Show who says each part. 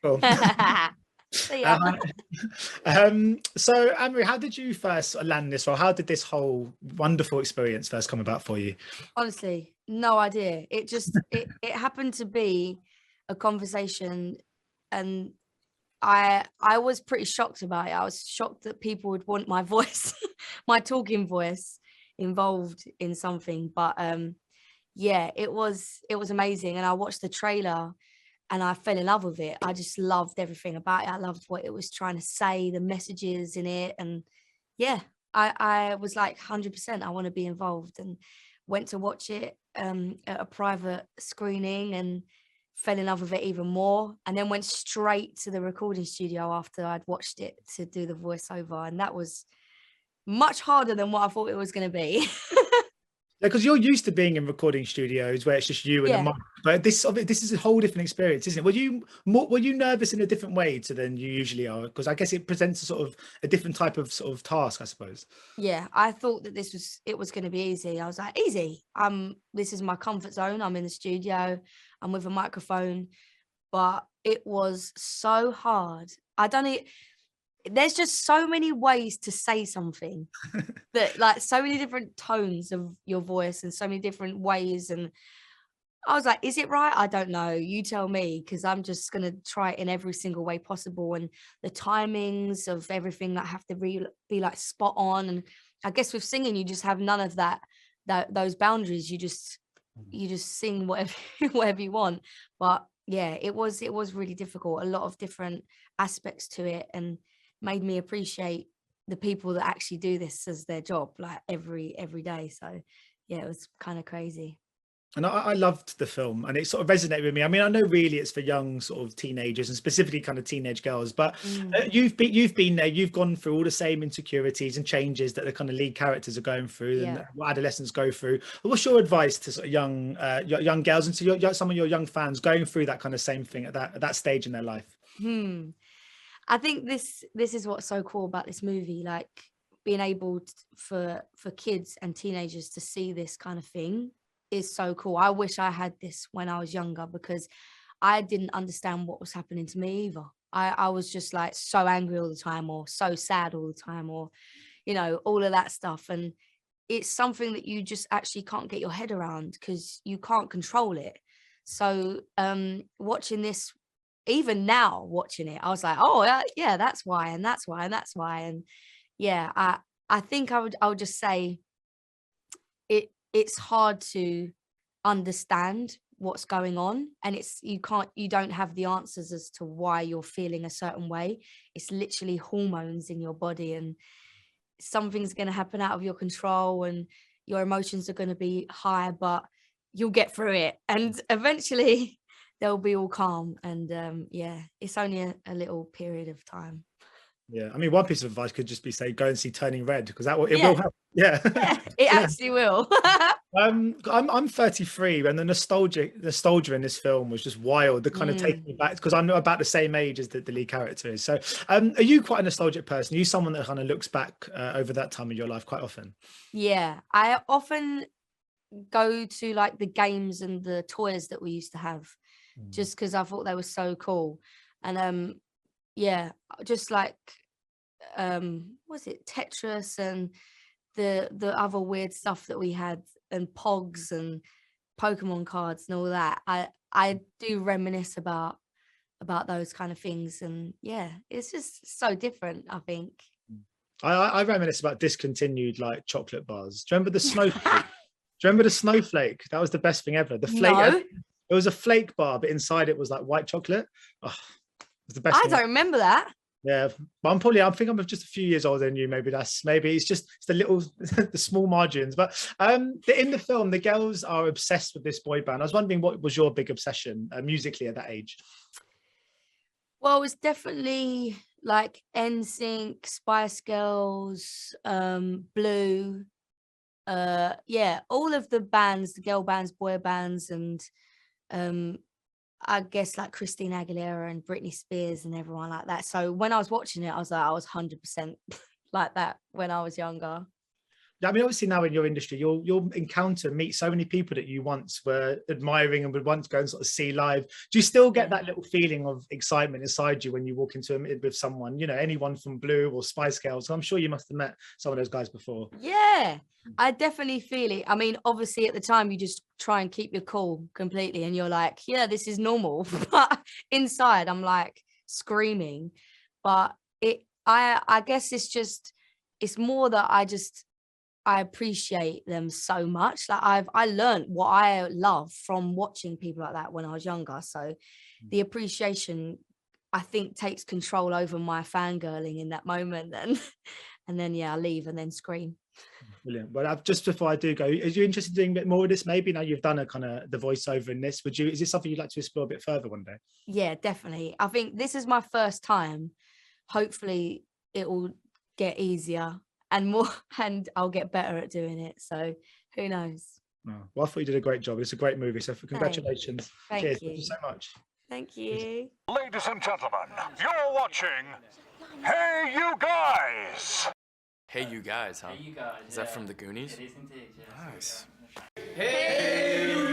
Speaker 1: Cool.
Speaker 2: So yeah.
Speaker 1: So Anne-Marie, how did you first land this role? How did this whole wonderful experience first come about for you?
Speaker 2: Honestly, no idea. It just it happened to be a conversation, and I was pretty shocked about it. I was shocked that people would want my voice, my talking voice involved in something. But yeah, it was amazing. And I watched the trailer and I fell in love with it. I just loved everything about it. I loved what it was trying to say, the messages in it. And yeah, I was like 100%, I want to be involved, and went to watch it at a private screening and fell in love with it even more, and then went straight to the recording studio after I'd watched it to do the voiceover. And that was much harder than what I thought it was going to be.
Speaker 1: Yeah, because you're used to being in recording studios where it's just you and the mic, but this is a whole different experience, isn't it? Were you nervous in a different way than you usually are? Because I guess it presents a sort of a different type of sort of task, I suppose.
Speaker 2: Yeah, I thought that it was going to be easy. I was like, easy. This is my comfort zone. I'm in the studio. I'm with a microphone, but it was so hard. There's just so many ways to say something that, like, so many different tones of your voice and so many different ways. And I was like, is it right? I don't know. You tell me, because I'm just going to try it in every single way possible. And the timings of everything that have to be like spot on. And I guess with singing, you just have none of those boundaries. You just sing whatever, whatever you want. But yeah, it was really difficult. A lot of different aspects to it, and made me appreciate the people that actually do this as their job, like every day. So yeah, it was kind of crazy.
Speaker 1: And I loved the film, and it sort of resonated with me. I mean, I know really it's for young sort of teenagers and specifically kind of teenage girls, but you've been there, you've gone through all the same insecurities and changes that the kind of lead characters are going through and what adolescents go through. What's your advice to sort of young girls and to some of your young fans going through that kind of same thing at that stage in their life?
Speaker 2: I think this is what's so cool about this movie, like being able for kids and teenagers to see this kind of thing is so cool. I wish I had this when I was younger, because I didn't understand what was happening to me either. I was just like so angry all the time, or so sad all the time, or, you know, all of that stuff. And it's something that you just actually can't get your head around because you can't control it. So watching this, even now watching it, I was like, oh yeah, that's why, and that's why, and that's why. And yeah, I think I would just say it's hard to understand what's going on, and you don't have the answers as to why you're feeling a certain way. It's literally hormones in your body, and something's going to happen out of your control, and your emotions are going to be high, but you'll get through it, and eventually they'll be all calm. And yeah, it's only a little period of time.
Speaker 1: Yeah, I mean, one piece of advice could just be, say, go and see Turning Red, because it will help. Yeah,
Speaker 2: it actually will.
Speaker 1: I'm 33, and the nostalgia in this film was just wild. The kind of taking me back, because I'm about the same age as the lead character is. So, are you quite a nostalgic person? Are you someone that kind of looks back over that time in your life quite often?
Speaker 2: Yeah, I often go to like the games and the toys that we used to have, just because I thought they were so cool. And yeah, just like was it Tetris and the other weird stuff that we had, and Pogs and Pokemon cards and all that. I do reminisce about those kind of things, and yeah, it's just so different, I think.
Speaker 1: I reminisce about discontinued like chocolate bars. Do you remember the snowflake? Do you remember the snowflake? That was the best thing ever. The flake.
Speaker 2: No.
Speaker 1: It was a flake bar, but inside it was like white chocolate. Oh, it was the best.
Speaker 2: I don't remember that.
Speaker 1: Yeah, but I think I'm just a few years older than you. Maybe it's the small margins. But in the film, the girls are obsessed with this boy band. I was wondering, what was your big obsession musically at that age?
Speaker 2: Well, it was definitely like NSYNC, Spice Girls, Blue. Yeah, all of the bands, the girl bands, boy bands, and I guess like Christina Aguilera and Britney Spears and everyone like that. So when I was watching it, I was 100% like that when I was younger.
Speaker 1: I mean, obviously now in your industry, you'll meet so many people that you once were admiring and would want to go and sort of see live. Do you still get that little feeling of excitement inside you when you walk into it with someone, anyone from Blue or Spice Girls? I'm sure you must have met some of those guys before.
Speaker 2: Yeah, I definitely feel it. I mean, obviously at the time you just try and keep your cool completely and you're like, yeah, this is normal. But inside I'm like screaming. But I guess it's more that I appreciate them so much. Like I learned what I love from watching people like that when I was younger. So the appreciation, I think, takes control over my fangirling in that moment. And then I leave and then scream.
Speaker 1: Brilliant. Well, just before I do go, are you interested in doing a bit more of this? Maybe now you've done a kind of the voiceover in this. Is this something you'd like to explore a bit further one day?
Speaker 2: Yeah, definitely. I think this is my first time. Hopefully it will get easier and more, and I'll get better at doing it. So who knows?
Speaker 1: Oh, well, I thought you did a great job. It's a great movie. So congratulations.
Speaker 2: Cheers.
Speaker 1: Thank you so much.
Speaker 2: Thank you.
Speaker 3: Ladies and gentlemen, you're watching Hey You Guys.
Speaker 4: Hey You Guys, huh?
Speaker 5: Hey, you guys.
Speaker 4: Is that from the Goonies?
Speaker 5: It is indeed, yes.
Speaker 4: Nice.
Speaker 5: Hey, you